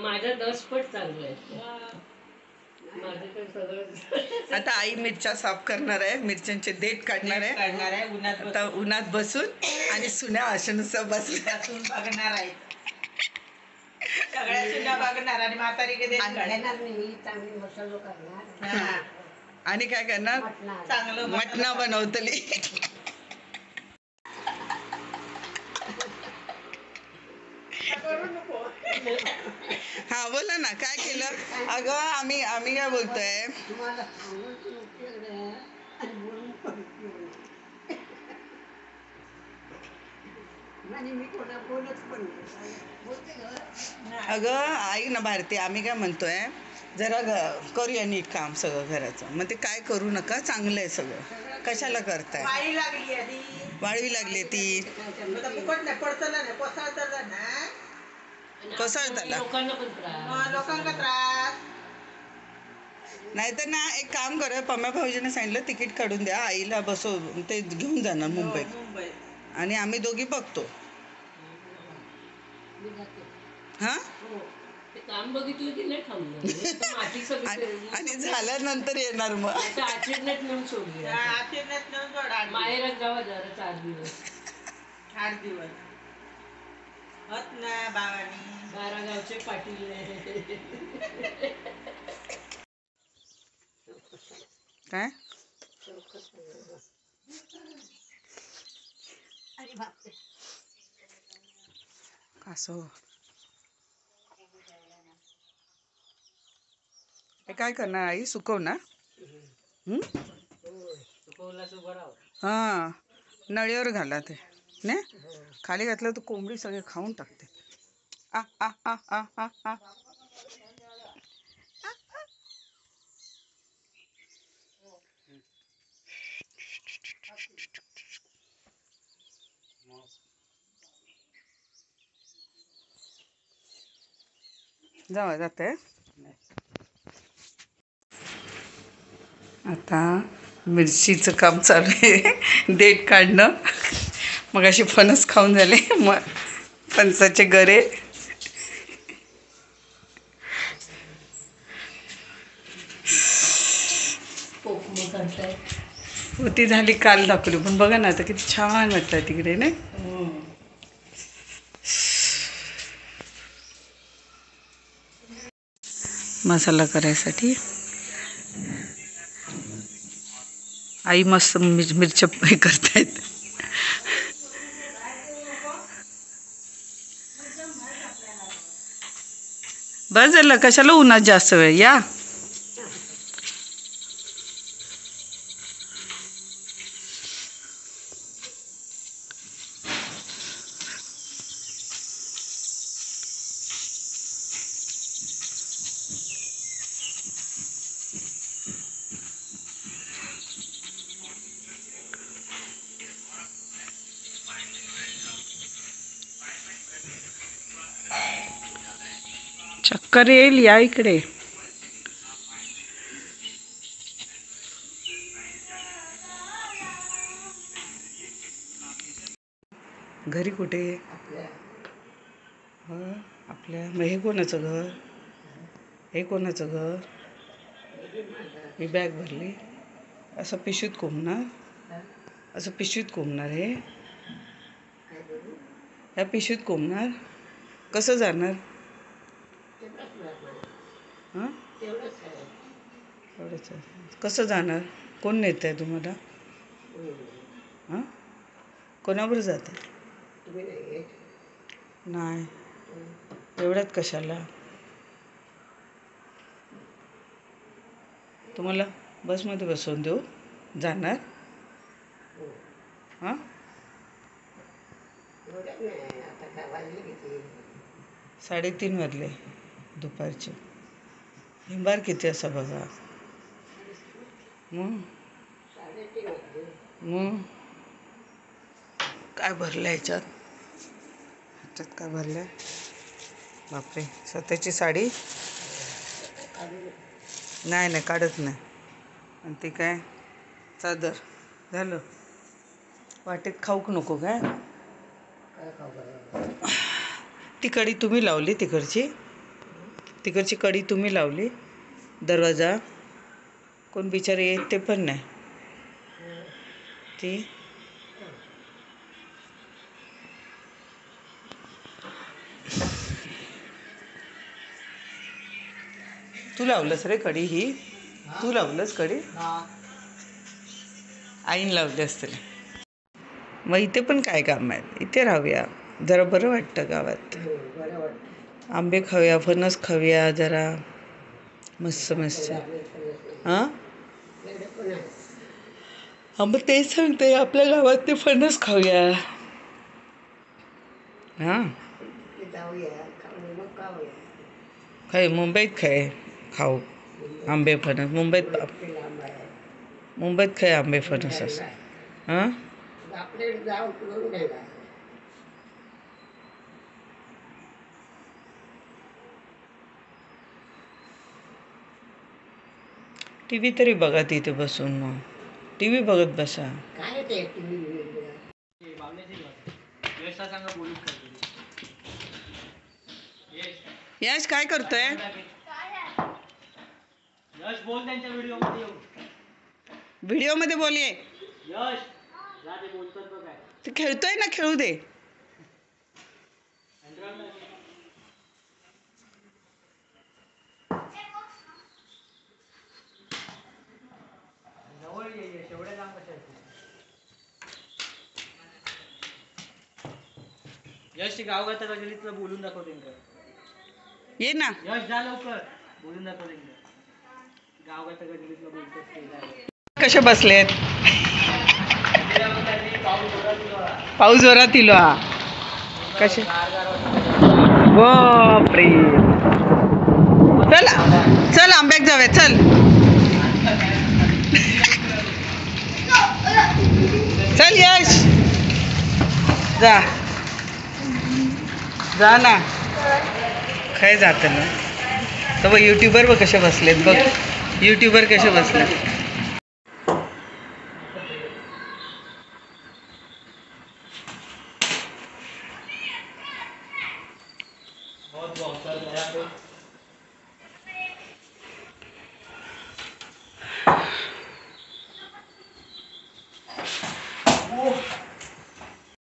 माझा 10 पट चालू आहे. आता आई मिरच्या साफ करणार आहे, मिरच्यांचे देठ काढणार आहे आता उन्हात बसून, आणि सुन्या अशानुसार बसून बघणार आहे. सगळ्या सुन्या बघणार आणि म्हातारी आणि काय करणार, चांगलं मटणा बनवतली. हा बोला ना, काय केलं? अगं आम्ही काय बोलतोय, अगं आई ना भारती, आम्ही काय म्हणतोय, जरा करूया नीट काम सगळं घराचं. मग ते काय करू नका, चांगलं आहे सगळं, कशाला करताय? वाळवी लागली ती, कोसळताला लोकांना त्रास. नाहीतर ना एक काम करूया, पम्या भाऊजीने सांगितलं तिकीट काढून द्या, आईला बसव, ते घेऊन जाणार मुंबईत, आणि आम्ही दोघी बघतो. हा काम बघितलं की नाही थांबलं, आणि झाल्यानंतर येणार मग आचरणात नेऊन सोडूया, माहेरात जावा जरा 4 दिवस 8 दिवस होत ना बाबांनी. 12 गावचे पाटील काय असं हे काय करणार आई, सुकवणार? हा नळीवर घाला ते ने, खाली घातलं तर कोंबडी सगळे खाऊन टाकते. आ आ आ आ आ आ जावा जाते. आता मिरचीचं काम चालू आहे, देठ काढणं. मग अशी फणस खाऊन झाले, मग फणसाचे गरे. होती झाली काल दाखवली, पण बघा ना आता किती छान वाटतं तिकडे नाही. मसाला करायसाठी आई मस्त मिरच्या हे करतायत. बस झालं, कशाला उन्हात जास्त वेळ, या. चक्कर येईल, या इकडे. घरी कुठे? आपल्या. मग हे कोणाचं घर? हे कोणाचं घर? मी बॅग भरली, असं पिशवीत कोंबणार, असं पिशवीत कोंबणार, हे ह्या पिशवीत कोंबणार, कसं जाणार? हां एवढंच आहे, कसं जाणार? कोण नेत आहे तुम्हाला? हां कोणाबरोबर जात आहे? नाही, एवढ्यात कशाला? तुम्हाला बसमध्ये बसवून देऊ, जाणार? हां 3:30 वाजले दुपारचे. हिंबार किती असा बघा. मग काय भरलं ह्याच्यात? काय भरलं? बापरे, स्वतःची साडी नाही काढत नाही. आणि ती काय चादर, झालं. वाटेत खाऊक नको काय? ती कडी तुम्ही लावली तिकडची कडी तुम्ही लावली. दरवाजा कोण बिचारे येत ते पण नाही. ती तू लावलंस रे कडी ही? तू लावलंस कडी? आईन लावली असतील. मग इथे पण काय काम आहे? इथे राहूया, जरा बरं वाटतं गावात. आंबे खाऊया, फणस खाऊया जरा मस्त मस्त. हां मग तेच सांगते, आपल्या गावात ते फणस खाऊया. हां खाय मुंबईत खाऊ आंबे फणस. मुंबईत खाय आंबे फणस असं. हां टी व्ही तरी बघा तिथे बसून. मग टी व्ही बघत बसा. यश काय करतोय? व्हिडिओ मध्ये बोलये. ते खेळतोय ना, खेळू दे. यश गावगाता गजलीतलं बोलून दाखव त्यांना. ये ना यश जा लवकर, बोलून दाखव त्यांना. गावगाता गजलीतलं बोलतोस. कसे बसलेत? पाऊस जोरात इलो. हा कसे? बापरे. चल चल आंब्याक जाऊया. चल चल यश जा ना. काय जातं ना. तर बघ युट्यूबर बघ कसे बसलेत. बघ युट्यूबर कसे बसलेत. बहुत बहुत